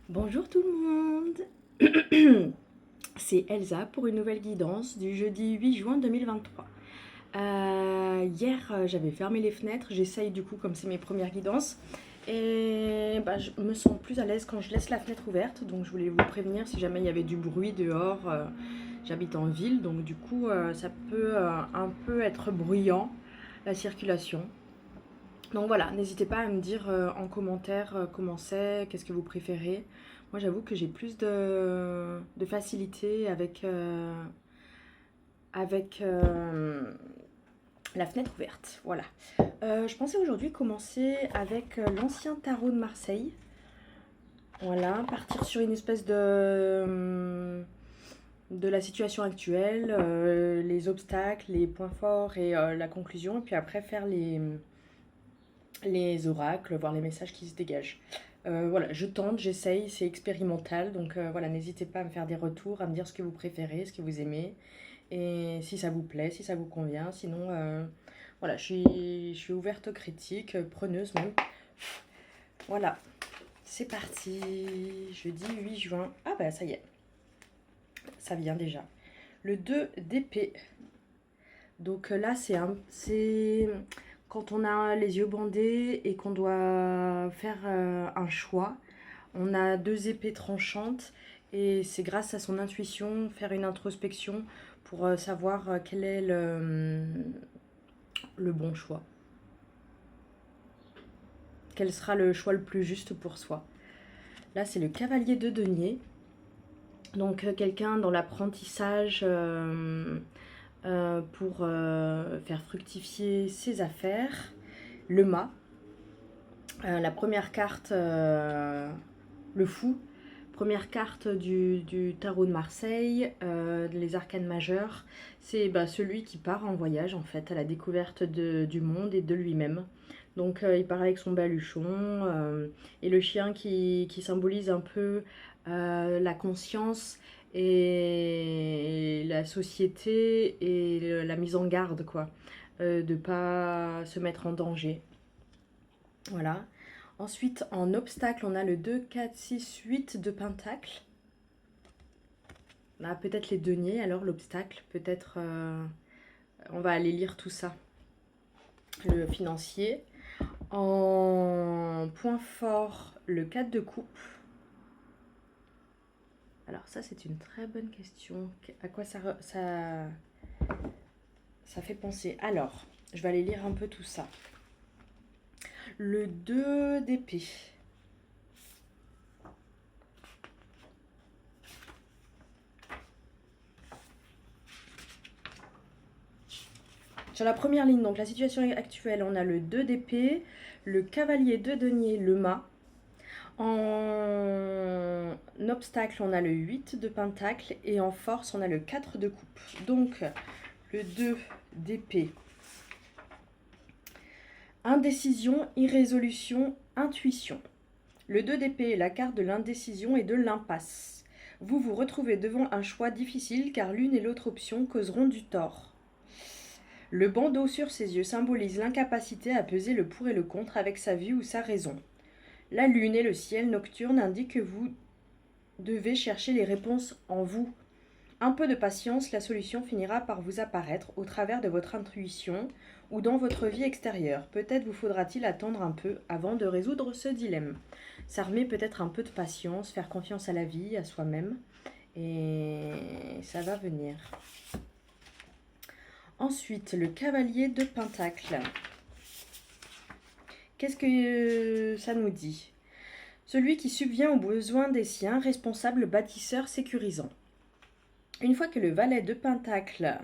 Bonjour tout le monde. C'est Elsa pour une nouvelle guidance du jeudi 8 juin 2023. Hier, j'avais fermé les fenêtres, j'essaye du coup comme c'est mes premières guidances. Et je me sens plus à l'aise quand je laisse la fenêtre ouverte, donc je voulais vous prévenir si jamais il y avait du bruit dehors. J'habite en ville, donc du coup ça peut un peu être bruyant, la circulation. Donc voilà, n'hésitez pas à me dire en commentaire comment c'est, qu'est-ce que vous préférez. Moi j'avoue que j'ai plus de facilité avec la fenêtre ouverte. Voilà. Je pensais aujourd'hui commencer avec l'ancien tarot de Marseille. Voilà, partir sur une espèce de la situation actuelle, les obstacles, les points forts et la conclusion. Et puis après faire les oracles, voir les messages qui se dégagent. Voilà, je tente, j'essaye, c'est expérimental, donc voilà, n'hésitez pas à me faire des retours, à me dire ce que vous préférez, ce que vous aimez, et si ça vous plaît, si ça vous convient. Sinon, voilà, je suis ouverte aux critiques, preneuse même. Voilà, c'est parti, jeudi 8 juin. Ah bah ça y est, ça vient déjà. Le 2 d'épée. Donc là, c'est quand on a les yeux bandés et qu'on doit faire un choix. On a deux épées tranchantes et c'est grâce à son intuition, faire une introspection pour savoir quel est le bon choix. Quel sera le choix le plus juste pour soi. Là, c'est le cavalier de denier. Donc quelqu'un dans l'apprentissage pour faire fructifier ses affaires. Le mât. La première carte, le fou. Première carte du tarot de Marseille, les arcanes majeures. C'est celui qui part en voyage en fait à la découverte du monde et de lui-même. Donc il part avec son baluchon et le chien qui symbolise un peu la conscience et la société et la mise en garde quoi, de pas se mettre en danger. Voilà. Ensuite, en obstacle, on a le 2, 4, 6, 8 de pentacle. On a peut-être les deniers, alors l'obstacle, peut-être on va aller lire tout ça. Le financier. En point fort, le 4 de coupe. Alors ça, c'est une très bonne question. À quoi ça fait penser? Alors, je vais aller lire un peu tout ça. Le 2 d'épée. Sur la première ligne, donc la situation actuelle, on a le 2 d'épée, le cavalier de denier, le mât. En obstacle, on a le 8 de pentacle et en force, on a le 4 de coupe. Donc, le 2 d'épée. Indécision, irrésolution, intuition. Le 2 d'épée est la carte de l'indécision et de l'impasse. Vous vous retrouvez devant un choix difficile car l'une et l'autre option causeront du tort. Le bandeau sur ses yeux symbolise l'incapacité à peser le pour et le contre avec sa vue ou sa raison. La lune et le ciel nocturne indiquent que vous devez chercher les réponses en vous. Un peu de patience, la solution finira par vous apparaître au travers de votre intuition ou dans votre vie extérieure. Peut-être vous faudra-t-il attendre un peu avant de résoudre ce dilemme. S'armer peut-être un peu de patience, faire confiance à la vie, à soi-même, et ça va venir. Ensuite, le cavalier de pentacle. Qu'est-ce que ça nous dit? Celui qui subvient aux besoins des siens, responsable, bâtisseur, sécurisant. Une fois que le valet de pentacle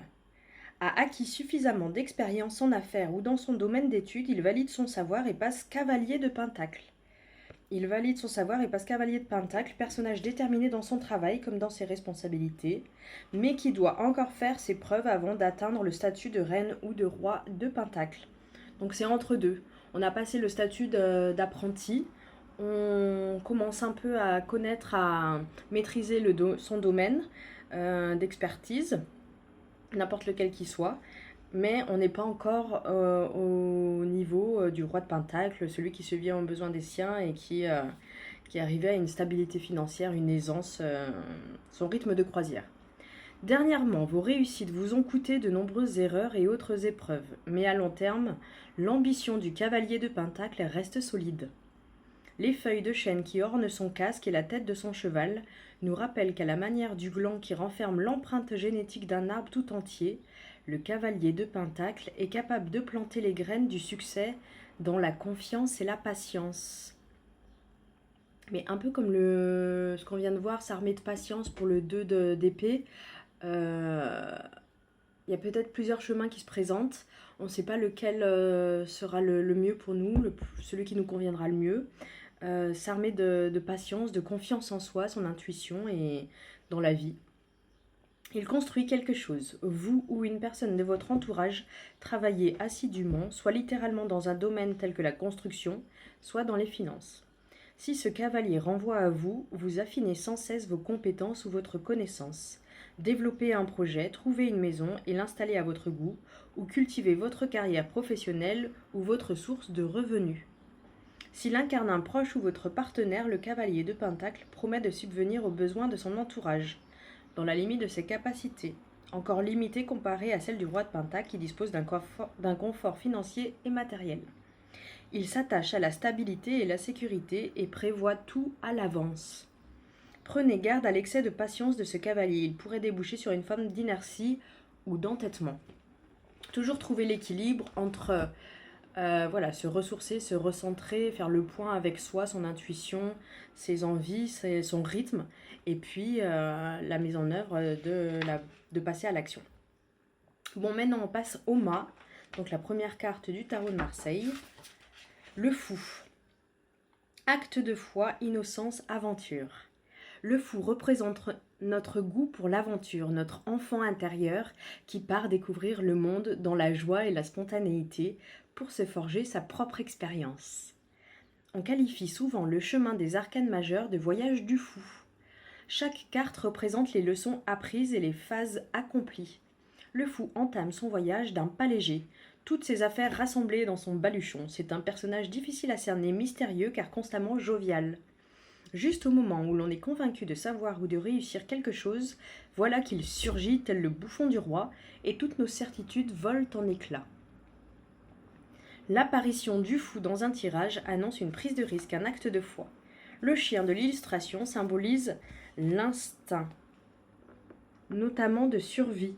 a acquis suffisamment d'expérience en affaires ou dans son domaine d'études, il valide son savoir et passe cavalier de pentacle. Il valide son savoir et passe cavalier de pentacle, personnage déterminé dans son travail comme dans ses responsabilités, mais qui doit encore faire ses preuves avant d'atteindre le statut de reine ou de roi de pentacle. Donc c'est entre deux. On a passé le statut d'apprenti, on commence un peu à connaître, à maîtriser son domaine d'expertise, n'importe lequel qu'il soit, mais on n'est pas encore au niveau du roi de Pentacle, celui qui se vient aux besoins des siens et qui qui arrivait à une stabilité financière, une aisance, son rythme de croisière. Dernièrement, vos réussites vous ont coûté de nombreuses erreurs et autres épreuves, mais à long terme, l'ambition du cavalier de Pentacle reste solide. Les feuilles de chêne qui ornent son casque et la tête de son cheval nous rappellent qu'à la manière du gland qui renferme l'empreinte génétique d'un arbre tout entier, le cavalier de Pentacle est capable de planter les graines du succès dans la confiance et la patience. Mais un peu comme ce qu'on vient de voir, s'armer de patience pour le 2 d'épée, il y a peut-être plusieurs chemins qui se présentent. On ne sait pas lequel sera le mieux pour nous, celui qui nous conviendra le mieux. S'armer de patience, de confiance en soi, son intuition et dans la vie. Il construit quelque chose. Vous ou une personne de votre entourage travaillez assidûment, soit littéralement dans un domaine tel que la construction, soit dans les finances. Si ce cavalier renvoie à vous, vous affinez sans cesse vos compétences ou votre connaissance. Développez un projet, trouvez une maison et l'installez à votre goût, ou cultivez votre carrière professionnelle ou votre source de revenus. S'il incarne un proche ou votre partenaire, le cavalier de Pentacle promet de subvenir aux besoins de son entourage, dans la limite de ses capacités, encore limitées comparées à celles du roi de Pentacle qui dispose d'un confort financier et matériel. Il s'attache à la stabilité et la sécurité et prévoit tout à l'avance. Prenez garde à l'excès de patience de ce cavalier, il pourrait déboucher sur une forme d'inertie ou d'entêtement. Toujours trouver l'équilibre entre se ressourcer, se recentrer, faire le point avec soi, son intuition, ses envies, son rythme, et puis la mise en œuvre de passer à l'action. Bon, maintenant on passe au mât, donc la première carte du tarot de Marseille, le fou. Acte de foi, innocence, aventure. Le fou représente notre goût pour l'aventure, notre enfant intérieur qui part découvrir le monde dans la joie et la spontanéité pour se forger sa propre expérience. On qualifie souvent le chemin des arcanes majeures de voyage du fou. Chaque carte représente les leçons apprises et les phases accomplies. Le fou entame son voyage d'un pas léger, toutes ses affaires rassemblées dans son baluchon. C'est un personnage difficile à cerner, mystérieux car constamment jovial. Juste au moment où l'on est convaincu de savoir ou de réussir quelque chose, voilà qu'il surgit tel le bouffon du roi, et toutes nos certitudes volent en éclats. L'apparition du fou dans un tirage annonce une prise de risque, un acte de foi. Le chien de l'illustration symbolise l'instinct, notamment de survie,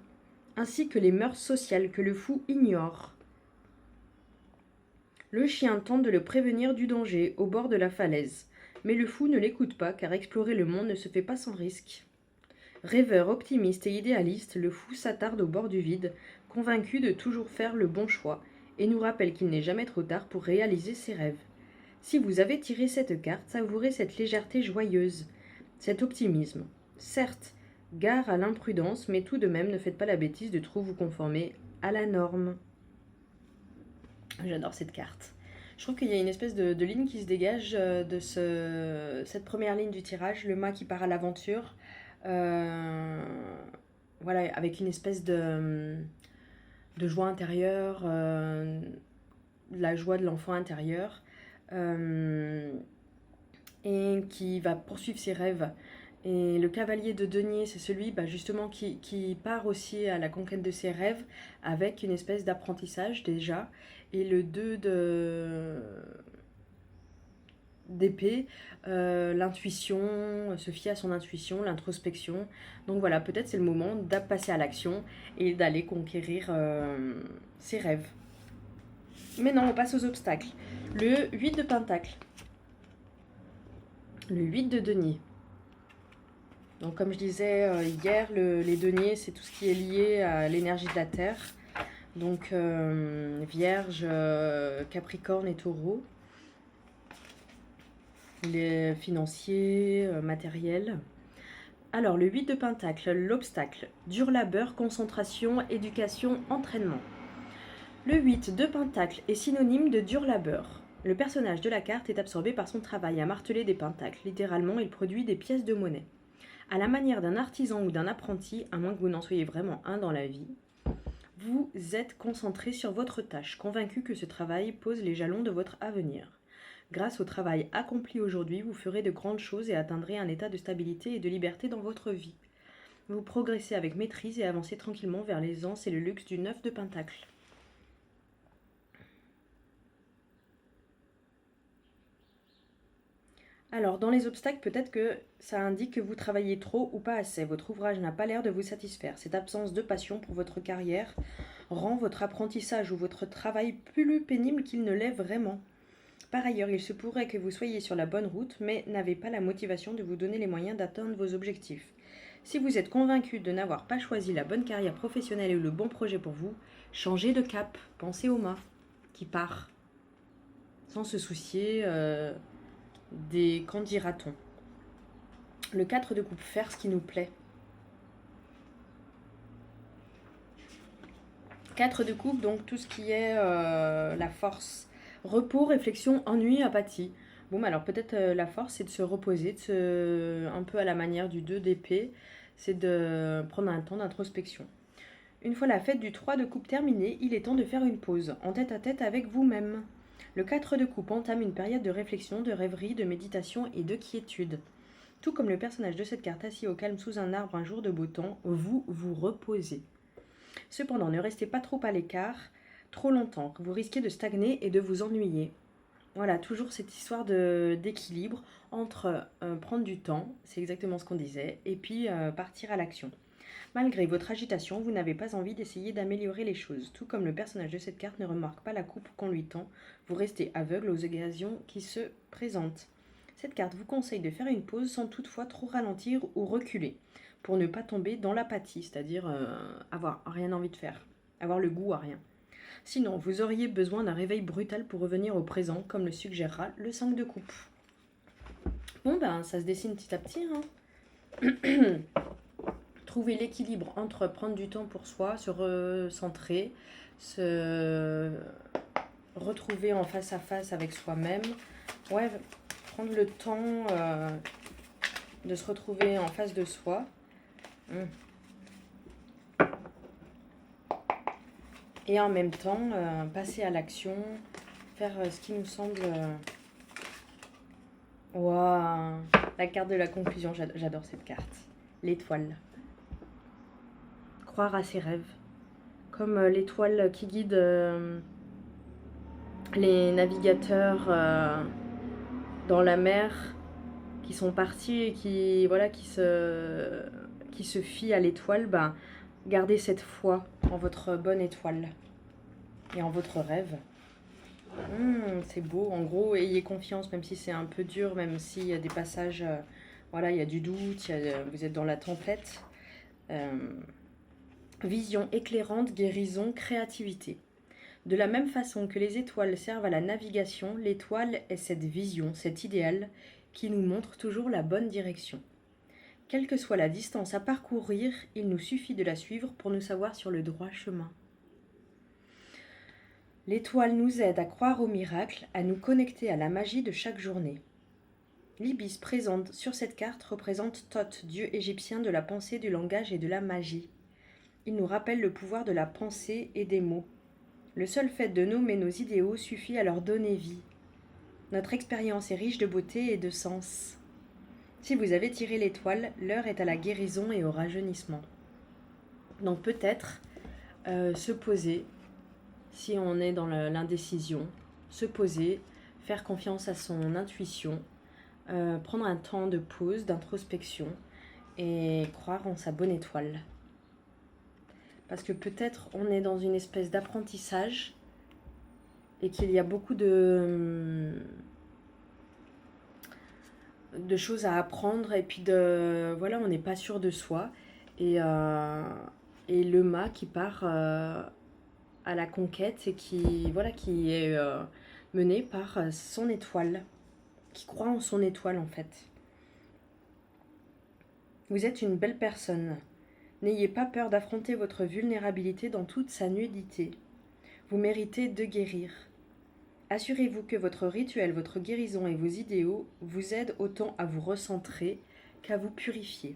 ainsi que les mœurs sociales que le fou ignore. Le chien tente de le prévenir du danger au bord de la falaise. Mais le fou ne l'écoute pas car explorer le monde ne se fait pas sans risque. Rêveur, optimiste et idéaliste, le fou s'attarde au bord du vide, convaincu de toujours faire le bon choix, et nous rappelle qu'il n'est jamais trop tard pour réaliser ses rêves. Si vous avez tiré cette carte, savourez cette légèreté joyeuse, cet optimisme. Certes, gare à l'imprudence, mais tout de même ne faites pas la bêtise de trop vous conformer à la norme. J'adore cette carte. Je trouve qu'il y a une espèce de ligne qui se dégage de cette première ligne du tirage, le mât qui part à l'aventure. Voilà, avec une espèce de joie intérieure, la joie de l'enfant intérieur, et qui va poursuivre ses rêves. Et le cavalier de denier, c'est celui justement qui part aussi à la conquête de ses rêves avec une espèce d'apprentissage déjà. Et le 2 d'épée, l'intuition, se fier à son intuition, l'introspection. Donc voilà, peut-être c'est le moment de passer à l'action et d'aller conquérir ses rêves. Maintenant, on passe aux obstacles. Le 8 de Pentacle. Le 8 de denier. Donc comme je disais hier, les deniers, c'est tout ce qui est lié à l'énergie de la Terre. Donc Vierge, Capricorne et Taureau. Les financiers, matériels. Alors le 8 de Pentacle, l'obstacle. Dur labeur, concentration, éducation, entraînement. Le 8 de Pentacle est synonyme de dur labeur. Le personnage de la carte est absorbé par son travail à marteler des pentacles. Littéralement, il produit des pièces de monnaie. À la manière d'un artisan ou d'un apprenti, à moins que vous n'en soyez vraiment un dans la vie, vous êtes concentré sur votre tâche, convaincu que ce travail pose les jalons de votre avenir. Grâce au travail accompli aujourd'hui, vous ferez de grandes choses et atteindrez un état de stabilité et de liberté dans votre vie. Vous progressez avec maîtrise et avancez tranquillement vers l'aisance et le luxe du 9 de Pentacle. Alors, dans les obstacles, peut-être que ça indique que vous travaillez trop ou pas assez. Votre ouvrage n'a pas l'air de vous satisfaire. Cette absence de passion pour votre carrière rend votre apprentissage ou votre travail plus pénible qu'il ne l'est vraiment. Par ailleurs, il se pourrait que vous soyez sur la bonne route, mais n'avez pas la motivation de vous donner les moyens d'atteindre vos objectifs. Si vous êtes convaincu de n'avoir pas choisi la bonne carrière professionnelle ou le bon projet pour vous, changez de cap. Pensez au mât qui part, sans se soucier des qu'en dira-t-on. Le 4 de coupe, faire ce qui nous plaît. 4 de coupe, donc tout ce qui est la force. Repos, réflexion, ennui, apathie. Bon, alors peut-être la force, c'est de se reposer, un peu à la manière du 2 d'épée, c'est de prendre un temps d'introspection. Une fois la fête du 3 de coupe terminée, il est temps de faire une pause, en tête à tête avec vous-même. Le 4 de coupe entame une période de réflexion, de rêverie, de méditation et de quiétude. Tout comme le personnage de cette carte assis au calme sous un arbre un jour de beau temps, vous vous reposez. Cependant, ne restez pas trop à l'écart, trop longtemps, vous risquez de stagner et de vous ennuyer. Voilà, toujours cette histoire d'équilibre entre prendre du temps, c'est exactement ce qu'on disait, et puis partir à l'action. Malgré votre agitation, vous n'avez pas envie d'essayer d'améliorer les choses. Tout comme le personnage de cette carte ne remarque pas la coupe qu'on lui tend, vous restez aveugle aux occasions qui se présentent. Cette carte vous conseille de faire une pause sans toutefois trop ralentir ou reculer, pour ne pas tomber dans l'apathie, c'est-à-dire avoir rien envie de faire, avoir le goût à rien. Sinon, vous auriez besoin d'un réveil brutal pour revenir au présent, comme le suggérera le 5 de coupe. Bon, ben, ça se dessine petit à petit, hein. Trouver l'équilibre entre prendre du temps pour soi, se recentrer, se retrouver en face à face avec soi-même. Ouais, prendre le temps de se retrouver en face de soi. Et en même temps, passer à l'action, faire ce qui nous semble... Waouh, la carte de la conclusion, j'adore cette carte. L'étoile. Croire à ses rêves. Comme l'étoile qui guide les navigateurs dans la mer qui sont partis et qui se fient à l'étoile, ben, gardez cette foi en votre bonne étoile et en votre rêve. C'est beau, en gros, ayez confiance, même si c'est un peu dur, même s'il y a des passages, il y a du doute, vous êtes dans la tempête. Vision éclairante, guérison, créativité. De la même façon que les étoiles servent à la navigation, l'étoile est cette vision, cet idéal qui nous montre toujours la bonne direction. Quelle que soit la distance à parcourir, il nous suffit de la suivre pour nous savoir sur le droit chemin. L'étoile nous aide à croire au miracle, à nous connecter à la magie de chaque journée. L'ibis présente sur cette carte représente Thoth, dieu égyptien de la pensée, du langage et de la magie. Il nous rappelle le pouvoir de la pensée et des mots. Le seul fait de nommer nos idéaux suffit à leur donner vie. Notre expérience est riche de beauté et de sens. Si vous avez tiré l'étoile, l'heure est à la guérison et au rajeunissement. Donc peut-être se poser, si on est dans l'indécision, se poser, faire confiance à son intuition, prendre un temps de pause, d'introspection et croire en sa bonne étoile. Parce que peut-être on est dans une espèce d'apprentissage et qu'il y a beaucoup de choses à apprendre et puis on n'est pas sûr de soi et le mât qui part à la conquête et qui est mené par son étoile, qui croit en son étoile en fait. Vous êtes une belle personne. N'ayez pas peur d'affronter votre vulnérabilité dans toute sa nudité. Vous méritez de guérir. Assurez-vous que votre rituel, votre guérison et vos idéaux vous aident autant à vous recentrer qu'à vous purifier.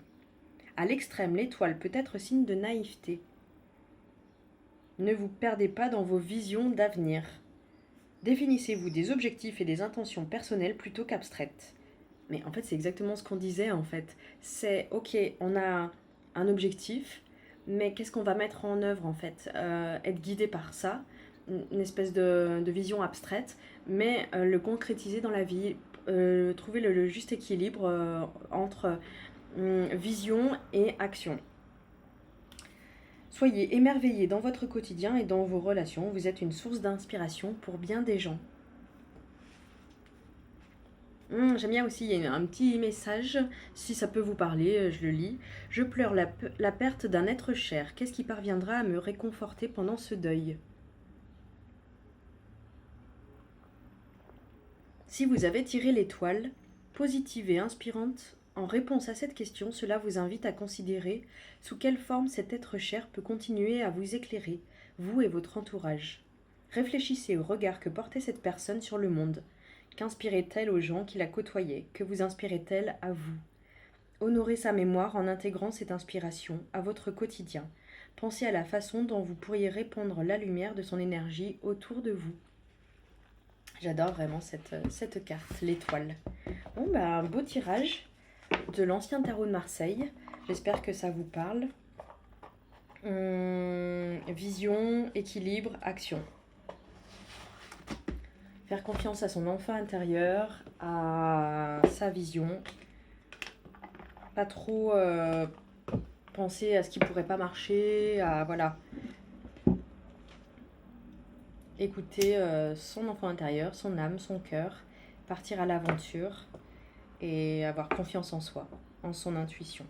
À l'extrême, l'étoile peut être signe de naïveté. Ne vous perdez pas dans vos visions d'avenir. Définissez-vous des objectifs et des intentions personnelles plutôt qu'abstraites. Mais en fait, c'est exactement ce qu'on disait en fait. C'est ok, on a un objectif, mais qu'est-ce qu'on va mettre en œuvre en fait? Être guidé par ça, une espèce de vision abstraite, mais le concrétiser dans la vie, trouver le juste équilibre entre vision et action. Soyez émerveillés dans votre quotidien et dans vos relations. Vous êtes une source d'inspiration pour bien des gens. J'aime bien aussi, il y a un petit message, si ça peut vous parler, je le lis. Je pleure la perte d'un être cher. Qu'est-ce qui parviendra à me réconforter pendant ce deuil? Si vous avez tiré l'étoile, positive et inspirante, en réponse à cette question, cela vous invite à considérer sous quelle forme cet être cher peut continuer à vous éclairer, vous et votre entourage. Réfléchissez au regard que portait cette personne sur le monde. Qu'inspirait-elle aux gens qui la côtoyaient? Que vous inspirait-elle à vous? Honorez sa mémoire en intégrant cette inspiration à votre quotidien. Pensez à la façon dont vous pourriez répandre la lumière de son énergie autour de vous. J'adore vraiment cette carte, l'étoile. Bon, bah, un beau tirage de l'ancien tarot de Marseille. J'espère que ça vous parle. Vision, équilibre, action. Faire confiance à son enfant intérieur, à sa vision. Pas trop penser à ce qui pourrait pas marcher, à voilà. Écouter son enfant intérieur, son âme, son cœur, partir à l'aventure et avoir confiance en soi, en son intuition.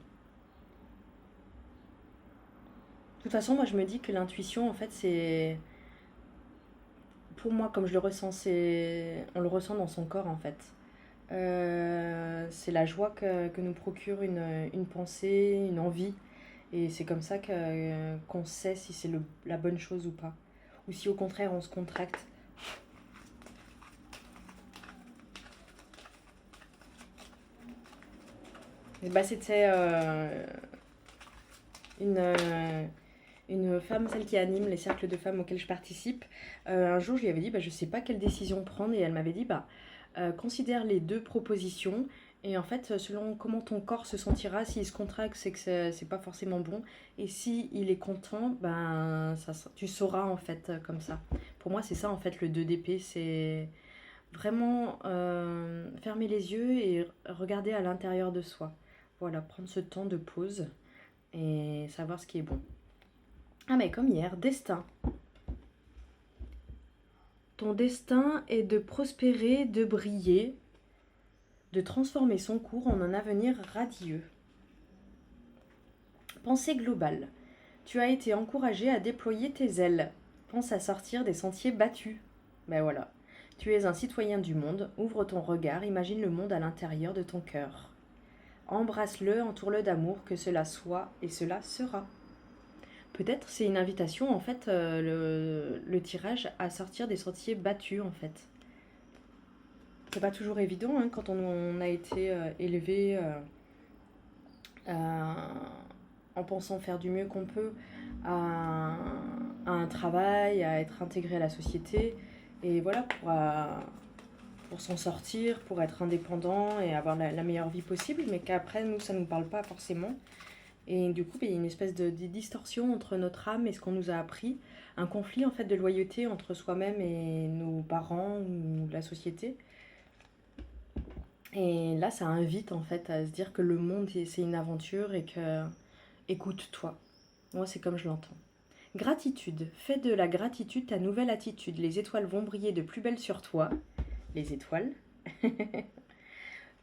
De toute façon, moi je me dis que l'intuition, en fait, c'est... Pour moi, comme je le ressens, on le ressent dans son corps, en fait. C'est la joie que nous procure une pensée, une envie. Et c'est comme ça qu'on sait si c'est la bonne chose ou pas. Ou si au contraire on se contracte. Et bah, c'était une femme, celle qui anime les cercles de femmes auxquels je participe. Un jour, je lui avais dit, bah, je sais pas quelle décision prendre. Et elle m'avait dit, bah, considère les deux propositions. Et en fait, selon comment ton corps se sentira, s'il se contracte, c'est que c'est pas forcément bon. Et si il est content, ben, tu sauras en fait comme ça. Pour moi, c'est ça en fait le 2 d'épée. C'est vraiment fermer les yeux et regarder à l'intérieur de soi. Voilà, prendre ce temps de pause et savoir ce qui est bon. Ah mais comme hier, destin. Ton destin est de prospérer, de briller, de transformer son cours en un avenir radieux. Pensée globale. Tu as été encouragé à déployer tes ailes. Pense à sortir des sentiers battus. Ben voilà. Tu es un citoyen du monde, ouvre ton regard, imagine le monde à l'intérieur de ton cœur. Embrasse-le, entoure-le d'amour, que cela soit et cela sera. Peut-être c'est une invitation en fait, le tirage à sortir des sentiers battus en fait. C'est pas toujours évident hein, quand on a été élevé en pensant faire du mieux qu'on peut à un travail, à être intégré à la société. Et voilà, pour s'en sortir, pour être indépendant et avoir la meilleure vie possible, mais qu'après, nous, ça ne nous parle pas forcément. Et du coup, il y a une espèce de distorsion entre notre âme et ce qu'on nous a appris, un conflit en fait de loyauté entre soi-même et nos parents ou la société. Et là, ça invite en fait à se dire que le monde, c'est une aventure et que écoute-toi. Moi, c'est comme je l'entends. Gratitude. Fais de la gratitude ta nouvelle attitude. Les étoiles vont briller de plus belle sur toi. Les étoiles.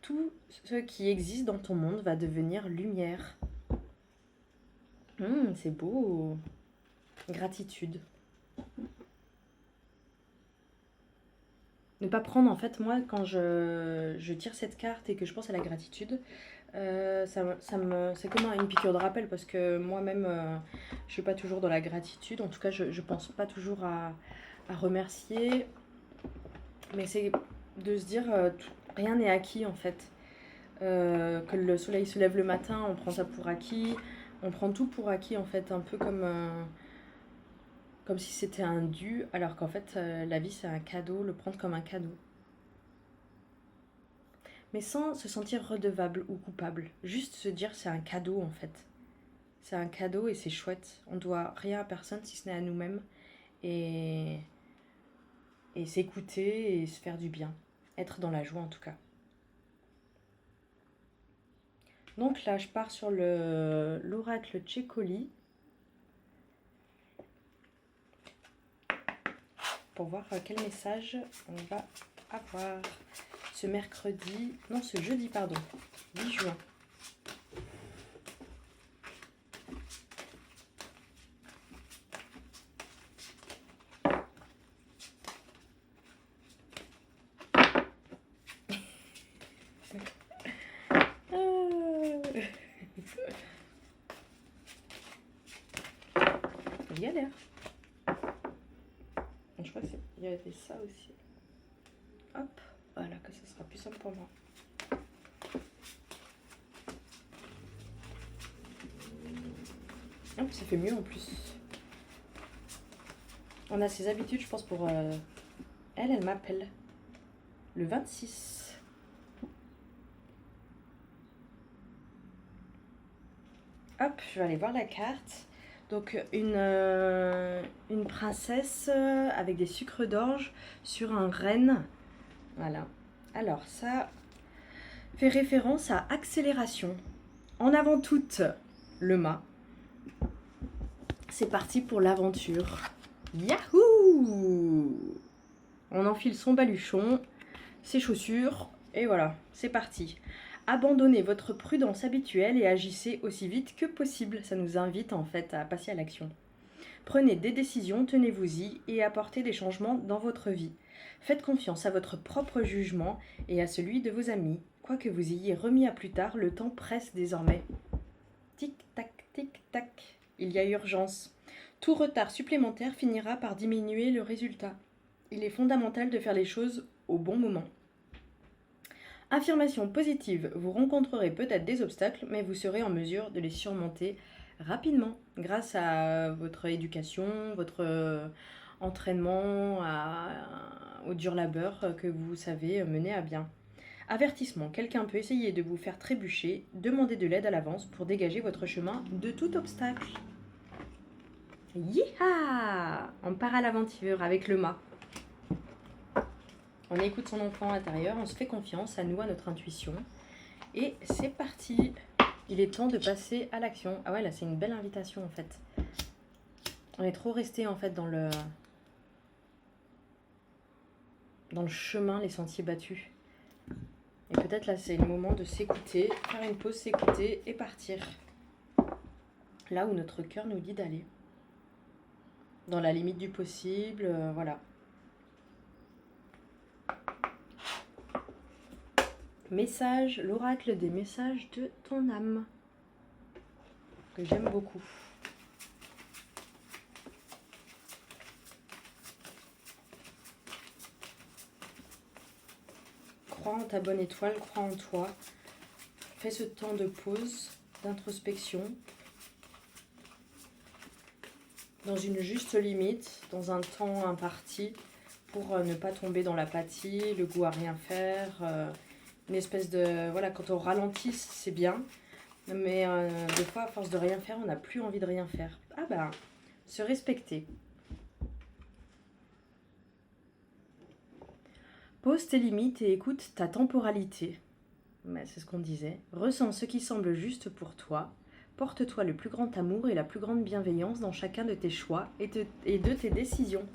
Tout ce qui existe dans ton monde va devenir lumière. C'est beau. Gratitude. Ne pas prendre, en fait, moi, quand je tire cette carte et que je pense à la gratitude, c'est comme une piqûre de rappel parce que moi-même, je suis pas toujours dans la gratitude. En tout cas, je pense pas toujours à remercier. Mais c'est de se dire, rien n'est acquis, en fait. Que le soleil se lève le matin, on prend ça pour acquis. On prend tout pour acquis, en fait, un peu comme si c'était un dû, alors qu'en fait, la vie, c'est un cadeau, le prendre comme un cadeau. Mais sans se sentir redevable ou coupable. Juste se dire c'est un cadeau en fait. C'est un cadeau et c'est chouette. On doit rien à personne si ce n'est à nous-mêmes. Et, et s'écouter et se faire du bien. Être dans la joie en tout cas. Donc là, je pars sur l'oracle Tchécoli pour voir quel message on va avoir ce mercredi, non ce jeudi pardon, 10 juin. Galère. Je crois qu'il y avait ça aussi. Hop, voilà, que ce sera plus simple pour moi. Hop, ça fait mieux en plus. On a ses habitudes, je pense, pour... Elle m'appelle le 26. Hop, je vais aller voir la carte. Donc une princesse avec des sucres d'orge sur un renne. Voilà. Alors ça fait référence à accélération. En avant toute, le mât. C'est parti pour l'aventure. Yahoo! On enfile son baluchon, ses chaussures, et voilà, c'est parti. Abandonnez votre prudence habituelle et agissez aussi vite que possible. Ça nous invite en fait à passer à l'action. Prenez des décisions, tenez-vous-y et apportez des changements dans votre vie. Faites confiance à votre propre jugement et à celui de vos amis. Quoi que vous ayez remis à plus tard, le temps presse désormais. Tic-tac, tic-tac. Il y a urgence. Tout retard supplémentaire finira par diminuer le résultat. Il est fondamental de faire les choses au bon moment. Affirmation positive, vous rencontrerez peut-être des obstacles, mais vous serez en mesure de les surmonter rapidement grâce à votre éducation, votre entraînement, au dur labeur que vous savez mener à bien. Avertissement, quelqu'un peut essayer de vous faire trébucher, demandez de l'aide à l'avance pour dégager votre chemin de tout obstacle. Yiha! On part à l'aventure avec le mât. On écoute son enfant intérieur, on se fait confiance à nous, à notre intuition. Et c'est parti. Il est temps de passer à l'action. Ah ouais, là c'est une belle invitation en fait. On est trop resté en fait dans le chemin, les sentiers battus. Et peut-être là c'est le moment de s'écouter, faire une pause, s'écouter et partir. Là où notre cœur nous dit d'aller. Dans la limite du possible, voilà. Message, l'oracle des messages de ton âme. Que j'aime beaucoup. Crois en ta bonne étoile, crois en toi. Fais ce temps de pause, d'introspection. Dans une juste limite, dans un temps imparti, pour ne pas tomber dans l'apathie, le goût à rien faire, une espèce de... Voilà, quand on ralentit, c'est bien, mais des fois, à force de rien faire, on n'a plus envie de rien faire. Ah ben, se respecter. Pose tes limites et écoute ta temporalité. C'est ce qu'on disait. Ressens ce qui semble juste pour toi. Porte-toi le plus grand amour et la plus grande bienveillance dans chacun de tes choix et de tes décisions.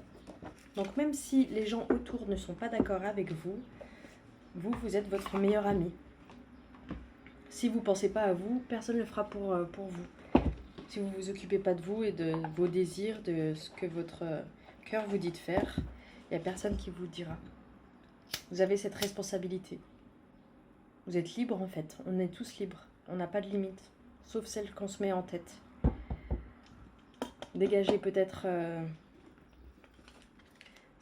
Donc même si les gens autour ne sont pas d'accord avec vous, vous êtes votre meilleur ami. Si vous ne pensez pas à vous, personne ne le fera pour vous. Si vous ne vous occupez pas de vous et de vos désirs, de ce que votre cœur vous dit de faire, il n'y a personne qui vous dira. Vous avez cette responsabilité. Vous êtes libre en fait. On est tous libres. On n'a pas de limite. Sauf celle qu'on se met en tête. Dégagez peut-être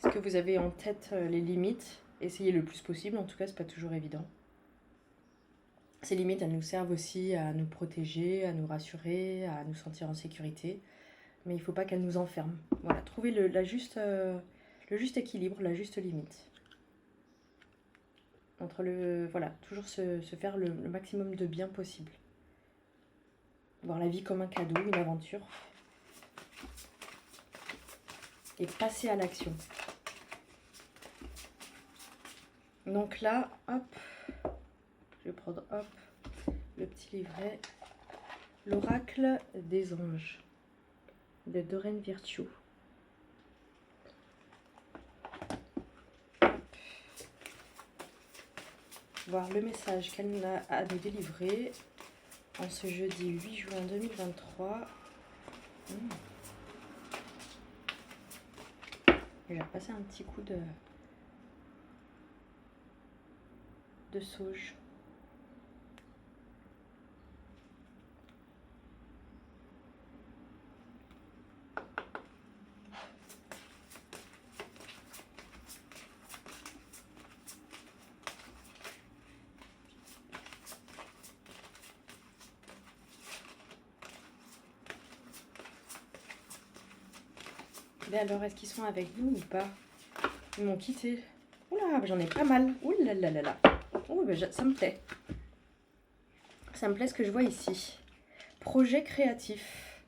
ce que vous avez en tête, les limites. Essayez le plus possible. En tout cas, c'est pas toujours évident. Ces limites, elles nous servent aussi à nous protéger, à nous rassurer, à nous sentir en sécurité. mais il ne faut pas qu'elle nous enferme. Voilà, trouver le juste équilibre, la juste limite. Entre voilà, toujours se faire le maximum de bien possible. Voir la vie comme un cadeau, une aventure. Et passer à l'action. Donc là, hop, je vais prendre le petit livret. L'oracle des anges de Doreen Virtue. Voir le message qu'elle a à nous délivrer en ce jeudi 8 juin 2023. Je vais repasser un petit coup de sauge. Mais alors, est-ce qu'ils sont avec nous ou pas? Ils m'ont quitté. Oula, j'en ai pas mal. Oula là là là. Oh, ça me plaît. Ça me plaît ce que je vois ici. Projet créatif.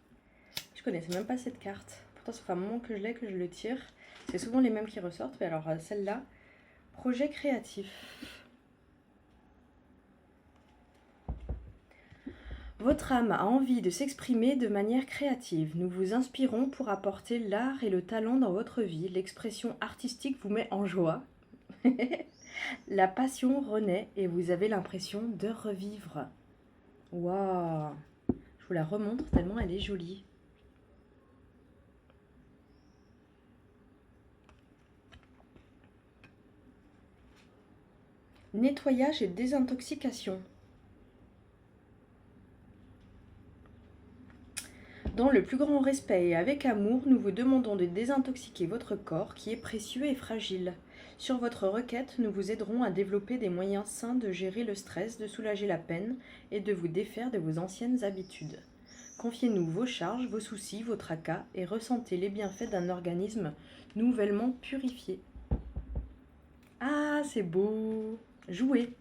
Je connaissais même pas cette carte. Pourtant, ça fait un moment que je l'ai, que je le tire. C'est souvent les mêmes qui ressortent. Mais alors, celle-là, projet créatif. Votre âme a envie de s'exprimer de manière créative. Nous vous inspirons pour apporter l'art et le talent dans votre vie. L'expression artistique vous met en joie. La passion renaît et vous avez l'impression de revivre. Waouh! Je vous la remontre tellement elle est jolie. Nettoyage et désintoxication. Dans le plus grand respect et avec amour, nous vous demandons de désintoxiquer votre corps qui est précieux et fragile. Sur votre requête, nous vous aiderons à développer des moyens sains de gérer le stress, de soulager la peine et de vous défaire de vos anciennes habitudes. Confiez-nous vos charges, vos soucis, vos tracas et ressentez les bienfaits d'un organisme nouvellement purifié. Ah, c'est beau! Jouer.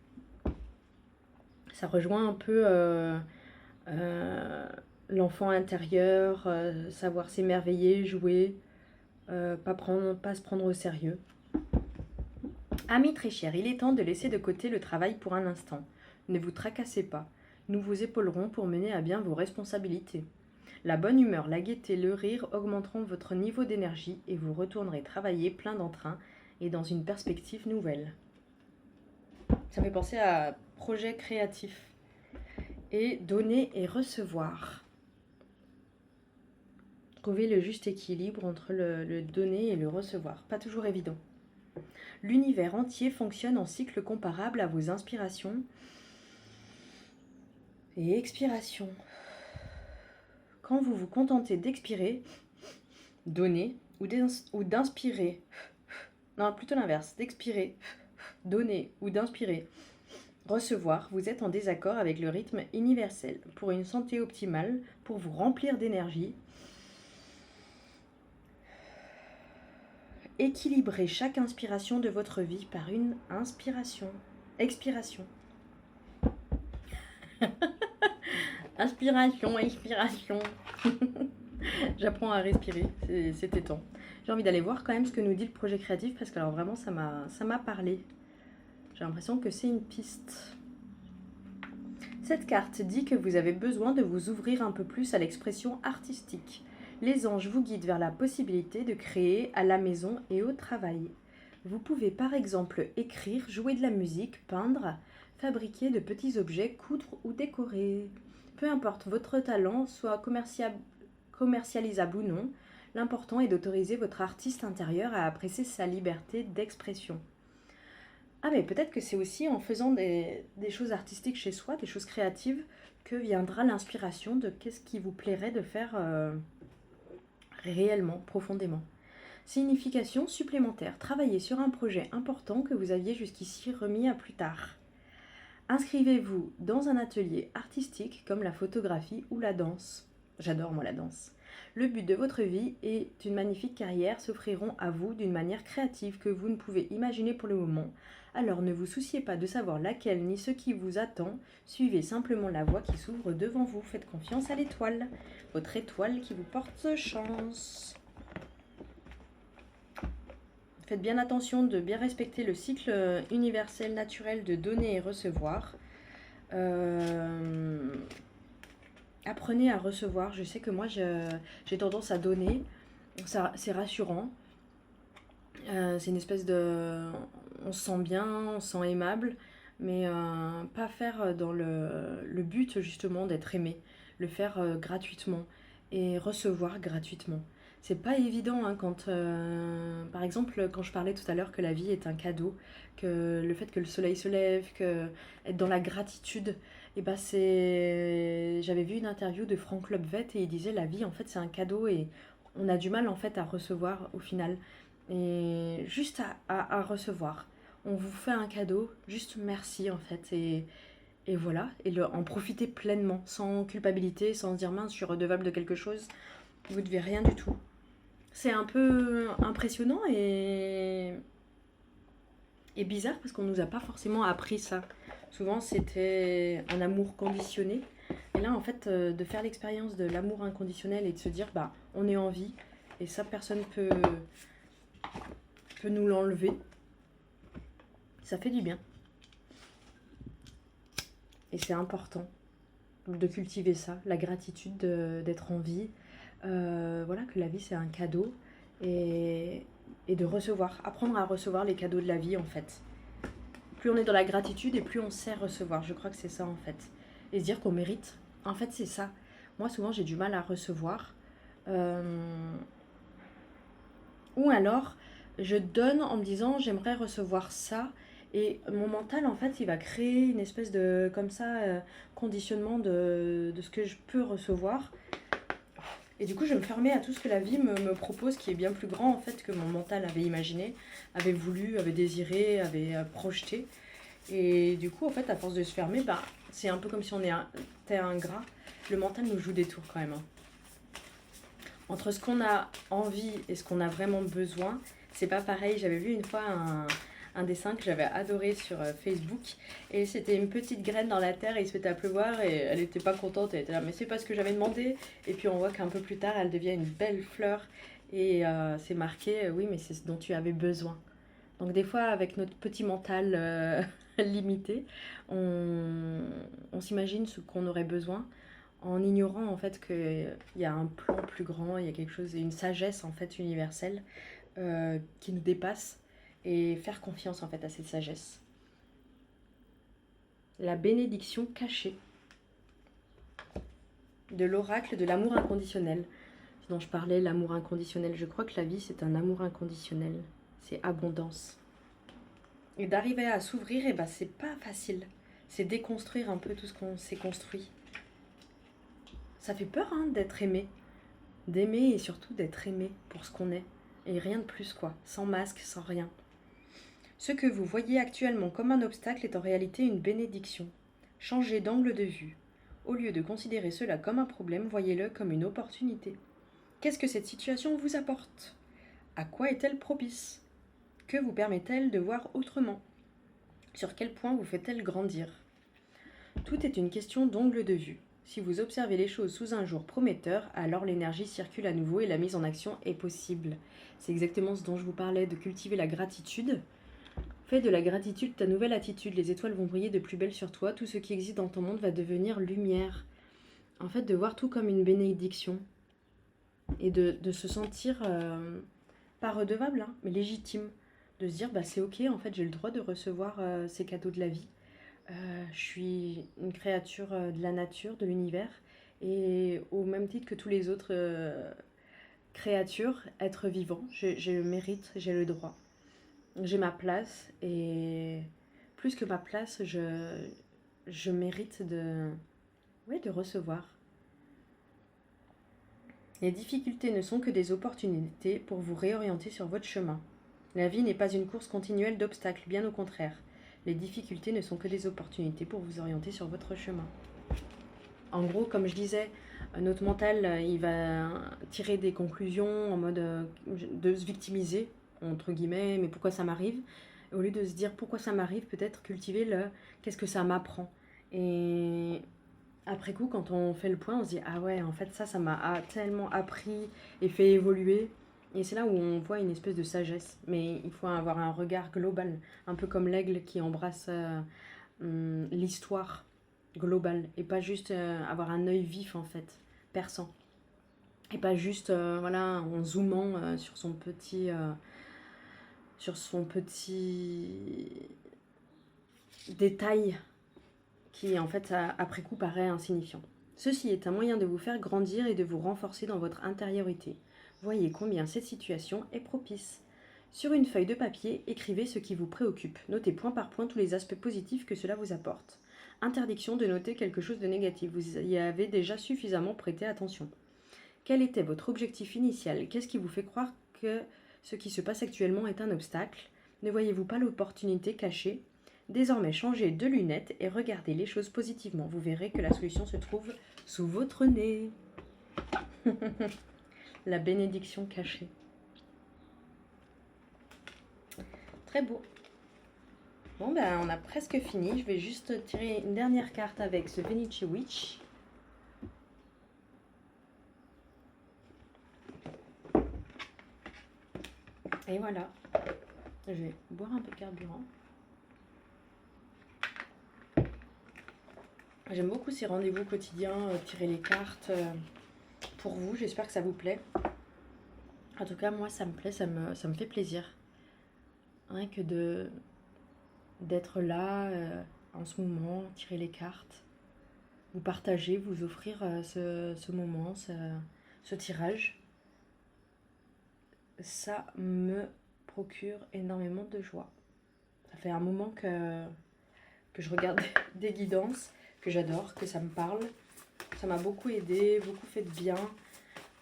Ça rejoint un peu l'enfant intérieur, savoir s'émerveiller, jouer, pas se prendre au sérieux. Amis très chers, il est temps de laisser de côté le travail pour un instant. Ne vous tracassez pas. Nous vous épaulerons pour mener à bien vos responsabilités. La bonne humeur, la gaieté, le rire augmenteront votre niveau d'énergie et vous retournerez travailler plein d'entrain et dans une perspective nouvelle. Ça me fait penser à projet créatif. Et donner et recevoir. Trouver le juste équilibre entre le donner et le recevoir. Pas toujours évident. L'univers entier fonctionne en cycle comparable à vos inspirations et expirations. Quand vous vous contentez d'expirer, donner, ou d'inspirer, non, plutôt l'inverse, d'expirer, donner ou d'inspirer, recevoir, vous êtes en désaccord avec le rythme universel. Pour une santé optimale, pour vous remplir d'énergie, équilibrez chaque inspiration de votre vie par une expiration. Inspiration, expiration. J'apprends à respirer, c'était temps. J'ai envie d'aller voir quand même ce que nous dit le projet créatif parce que alors vraiment ça m'a parlé. J'ai l'impression que c'est une piste. Cette carte dit que vous avez besoin de vous ouvrir un peu plus à l'expression artistique. Les anges vous guident vers la possibilité de créer à la maison et au travail. Vous pouvez par exemple écrire, jouer de la musique, peindre, fabriquer de petits objets, coudre ou décorer. Peu importe votre talent, soit commercialisable ou non, l'important est d'autoriser votre artiste intérieur à apprécier sa liberté d'expression. Ah mais peut-être que c'est aussi en faisant des choses artistiques chez soi, des choses créatives, que viendra l'inspiration de qu'est-ce qui vous plairait de faire réellement, profondément. Signification supplémentaire. Travaillez sur un projet important que vous aviez jusqu'ici remis à plus tard. Inscrivez-vous dans un atelier artistique comme la photographie ou la danse. J'adore moi la danse. Le but de votre vie et une magnifique carrière s'offriront à vous d'une manière créative que vous ne pouvez imaginer pour le moment. Alors ne vous souciez pas de savoir laquelle ni ce qui vous attend, suivez simplement la voie qui s'ouvre devant vous. Faites confiance à l'étoile, votre étoile qui vous porte chance. Faites bien attention de bien respecter le cycle universel naturel de donner et recevoir. Apprenez à recevoir. Je sais que moi, j'ai tendance à donner. C'est rassurant. C'est une espèce de... On se sent bien, on se sent aimable, mais pas faire dans le but justement d'être aimé. Le faire gratuitement et recevoir gratuitement. C'est pas évident hein, quand, par exemple, quand je parlais tout à l'heure que la vie est un cadeau, que le fait que le soleil se lève, que être dans la gratitude, et ben c'est. J'avais vu une interview de Franck Lobvet et il disait la vie en fait c'est un cadeau et on a du mal en fait à recevoir au final. Et juste à recevoir. On vous fait un cadeau, juste merci en fait et voilà, et en profiter pleinement, sans culpabilité, sans se dire mince je suis redevable de quelque chose. Vous ne devez rien du tout. C'est un peu impressionnant et bizarre parce qu'on ne nous a pas forcément appris ça. Souvent c'était un amour conditionné. Et là en fait de faire l'expérience de l'amour inconditionnel et de se dire bah on est en vie et ça personne peut nous l'enlever. Ça fait du bien. Et c'est important de cultiver ça, la gratitude d'être en vie. Voilà, que la vie c'est un cadeau et de recevoir, apprendre à recevoir les cadeaux de la vie en fait. Plus on est dans la gratitude et plus on sait recevoir, je crois que c'est ça en fait. Et se dire qu'on mérite, en fait c'est ça. Moi souvent j'ai du mal à recevoir. Ou alors je donne en me disant j'aimerais recevoir ça. Et mon mental, en fait, il va créer une espèce de, comme ça, conditionnement de ce que je peux recevoir. Et du coup, je me fermais à tout ce que la vie me propose, qui est bien plus grand, en fait, que mon mental avait imaginé, avait voulu, avait désiré, avait projeté. Et du coup, en fait, à force de se fermer, bah, c'est un peu comme si on était ingrat. Le mental nous joue des tours quand même. Hein. Entre ce qu'on a envie et ce qu'on a vraiment besoin, c'est pas pareil. J'avais vu une fois un dessin que j'avais adoré sur Facebook et c'était une petite graine dans la terre et il se mettait à pleuvoir et elle était pas contente, elle était là mais c'est pas ce que j'avais demandé et puis on voit qu'un peu plus tard elle devient une belle fleur et c'est marqué oui mais c'est ce dont tu avais besoin. Donc des fois avec notre petit mental limité on s'imagine ce qu'on aurait besoin en ignorant en fait qu'il y a un plan plus grand, il y a quelque chose, une sagesse en fait universelle qui nous dépasse et faire confiance en fait à cette sagesse. La bénédiction cachée de l'oracle de l'amour inconditionnel. Ce dont je parlais, l'amour inconditionnel. Je crois que la vie c'est un amour inconditionnel. C'est abondance. Et d'arriver à s'ouvrir, et ben c'est pas facile. C'est déconstruire un peu tout ce qu'on s'est construit. Ça fait peur hein, d'être aimé. D'aimer et surtout d'être aimé pour ce qu'on est. Et rien de plus quoi. Sans masque, sans rien. Ce que vous voyez actuellement comme un obstacle est en réalité une bénédiction. Changez d'angle de vue. Au lieu de considérer cela comme un problème, voyez-le comme une opportunité. Qu'est-ce que cette situation vous apporte? À quoi est-elle propice? Que vous permet-elle de voir autrement? Sur quel point vous fait-elle grandir? Tout est une question d'angle de vue. Si vous observez les choses sous un jour prometteur, alors l'énergie circule à nouveau et la mise en action est possible. C'est exactement ce dont je vous parlais, de cultiver la gratitude. Fais de la gratitude ta nouvelle attitude, les étoiles vont briller de plus belle sur toi, tout ce qui existe dans ton monde va devenir lumière. En fait, de voir tout comme une bénédiction et de se sentir, pas redevable, hein, mais légitime. De se dire, bah, c'est ok, en fait, j'ai le droit de recevoir ces cadeaux de la vie. Je suis une créature de la nature, de l'univers, et au même titre que tous les autres créatures, être vivant, je le mérite, j'ai le droit. J'ai ma place et plus que ma place, je mérite de recevoir. Les difficultés ne sont que des opportunités pour vous réorienter sur votre chemin. La vie n'est pas une course continuelle d'obstacles, bien au contraire. Les difficultés ne sont que des opportunités pour vous orienter sur votre chemin. En gros, comme je disais, Notre mental, il va tirer des conclusions en mode de se victimiser, entre guillemets, mais pourquoi ça m'arrive? Au lieu de se dire pourquoi ça m'arrive, peut-être cultiver le qu'est-ce que ça m'apprend. Et après coup, quand on fait le point, on se dit ah ouais, en fait, ça m'a tellement appris et fait évoluer. Et c'est là où on voit une espèce de sagesse. Mais il faut avoir un regard global, un peu comme l'aigle qui embrasse l'histoire globale et pas juste avoir un œil vif en fait, perçant. Et pas juste voilà, en zoomant sur son petit détail qui en fait après coup paraît insignifiant. Ceci est un moyen de vous faire grandir et de vous renforcer dans votre intériorité. Voyez combien cette situation est propice. Sur une feuille de papier, écrivez ce qui vous préoccupe. Notez point par point tous les aspects positifs que cela vous apporte. Interdiction de noter quelque chose de négatif. Vous y avez déjà suffisamment prêté attention. Quel était votre objectif initial? Qu'est-ce qui vous fait croire que ce qui se passe actuellement est un obstacle? Ne voyez-vous pas l'opportunité cachée? Désormais, changez de lunettes et regardez les choses positivement. Vous verrez que la solution se trouve sous votre nez. La bénédiction cachée. Très beau. Bon, ben, on a presque fini. Je vais juste tirer une dernière carte avec ce Venice Witch. Et voilà. Je vais boire un peu de carburant. J'aime beaucoup ces rendez-vous quotidiens, tirer les cartes pour vous. J'espère que ça vous plaît. En tout cas, moi, ça me plaît, ça me fait plaisir. Rien que d'être là en ce moment, tirer les cartes, vous partager, vous offrir ce moment, ce tirage. Ça me procure énormément de joie. Ça fait un moment que je regarde des guidances, que j'adore, que ça me parle. Ça m'a beaucoup aidé, beaucoup fait de bien.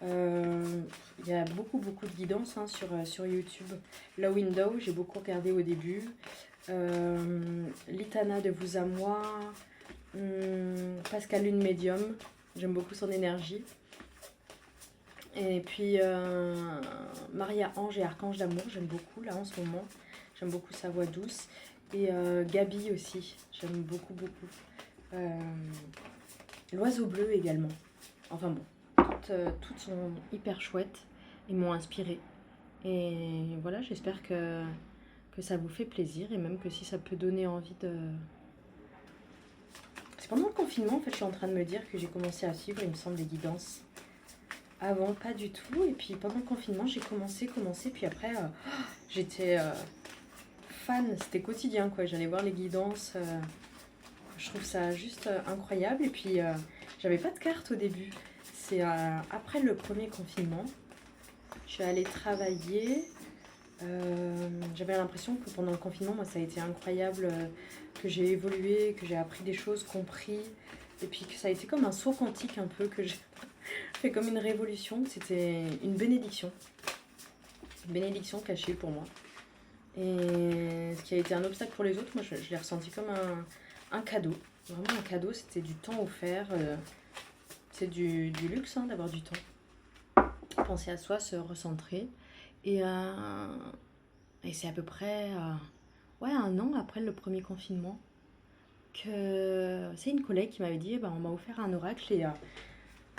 Il y a beaucoup de guidances sur YouTube. La Window, j'ai beaucoup regardé au début. Litana de vous à moi. Pascal Lune Médium, j'aime beaucoup son énergie. Et puis Maria Ange et Archange d'amour, j'aime beaucoup là en ce moment. J'aime beaucoup sa voix douce. Et Gabi aussi, j'aime beaucoup. L'oiseau bleu également. Enfin bon, toutes sont hyper chouettes et m'ont inspirée. Et voilà, j'espère que ça vous fait plaisir et même que si ça peut donner envie de... C'est pendant le confinement, en fait, je suis en train de me dire que j'ai commencé à suivre, il me semble, les guidances. Avant, pas du tout. Et puis pendant le confinement, j'ai commencé. Puis après, j'étais fan. C'était quotidien, quoi. J'allais voir les guidances. Je trouve ça juste incroyable. Et puis, j'avais pas de carte au début. C'est après le premier confinement. Je suis allée travailler. J'avais l'impression que pendant le confinement, moi, ça a été incroyable. Que j'ai évolué, que j'ai appris des choses, compris. Et puis que ça a été comme un saut quantique un peu, que j'ai fait comme une révolution. C'était une bénédiction. Une bénédiction cachée pour moi. Et ce qui a été un obstacle pour les autres, moi je l'ai ressenti comme un cadeau. Vraiment un cadeau, c'était du temps offert. C'est du luxe d'avoir du temps. Penser à soi, se recentrer. Et c'est à peu près un an après le premier confinement que c'est une collègue qui m'avait dit on m'a offert un oracle et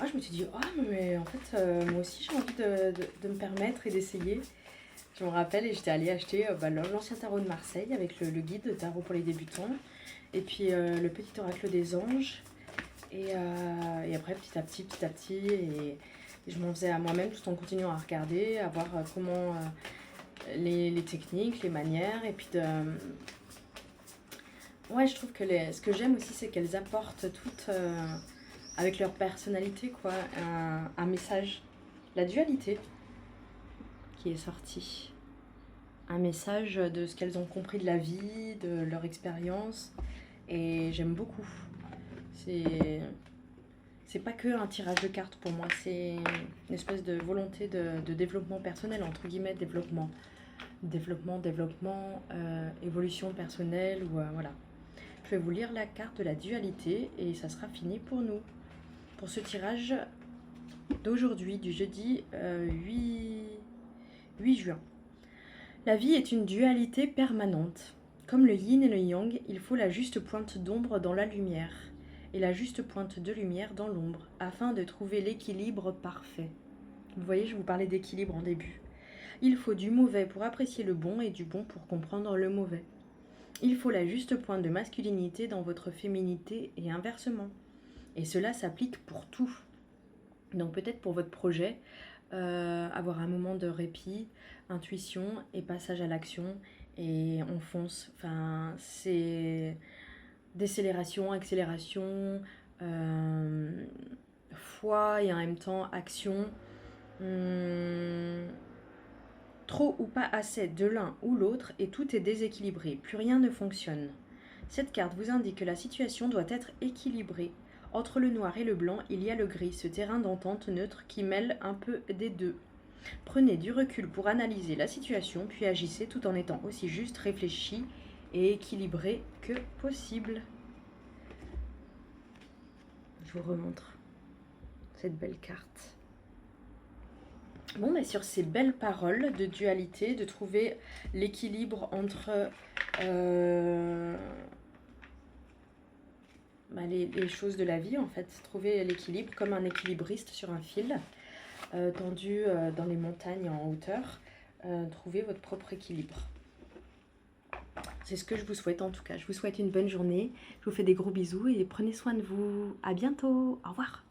je me suis dit mais en fait moi aussi j'ai envie de me permettre et d'essayer. Je me rappelle et j'étais allée acheter l'ancien tarot de Marseille avec le guide de tarot pour les débutants et puis le petit oracle des anges et après petit à petit et je m'en faisais à moi-même tout en continuant à regarder, à voir comment les techniques, les manières et puis je trouve que ce que j'aime aussi c'est qu'elles apportent toutes avec leur personnalité quoi un message, la dualité qui est sortie, un message de ce qu'elles ont compris de la vie, de leur expérience et j'aime beaucoup. C'est pas que un tirage de cartes pour moi, c'est une espèce de volonté de développement personnel, entre guillemets, développement, évolution personnelle, ou voilà. Je vais vous lire la carte de la dualité et ça sera fini pour nous, pour ce tirage d'aujourd'hui, du jeudi 8 juin. La vie est une dualité permanente. Comme le yin et le yang, il faut la juste pointe d'ombre dans la lumière et la juste pointe de lumière dans l'ombre, afin de trouver l'équilibre parfait. Vous voyez, je vous parlais d'équilibre en début. Il faut du mauvais pour apprécier le bon et du bon pour comprendre le mauvais. Il faut la juste pointe de masculinité dans votre féminité et inversement. Et cela s'applique pour tout. Donc peut-être pour votre projet, avoir un moment de répit, intuition et passage à l'action et on fonce. Enfin, c'est décélération, accélération, foi et en même temps action. Trop ou pas assez de l'un ou l'autre et tout est déséquilibré, plus rien ne fonctionne. Cette carte vous indique que la situation doit être équilibrée. Entre le noir et le blanc, il y a le gris, ce terrain d'entente neutre qui mêle un peu des deux. Prenez du recul pour analyser la situation, puis agissez tout en étant aussi juste, réfléchi et équilibré que possible. Je vous remontre cette belle carte. Bon, mais sur ces belles paroles de dualité, de trouver l'équilibre entre les choses de la vie, en fait. Trouver l'équilibre comme un équilibriste sur un fil tendu dans les montagnes en hauteur. Trouver votre propre équilibre. C'est ce que je vous souhaite en tout cas. Je vous souhaite une bonne journée. Je vous fais des gros bisous et prenez soin de vous. À bientôt. Au revoir.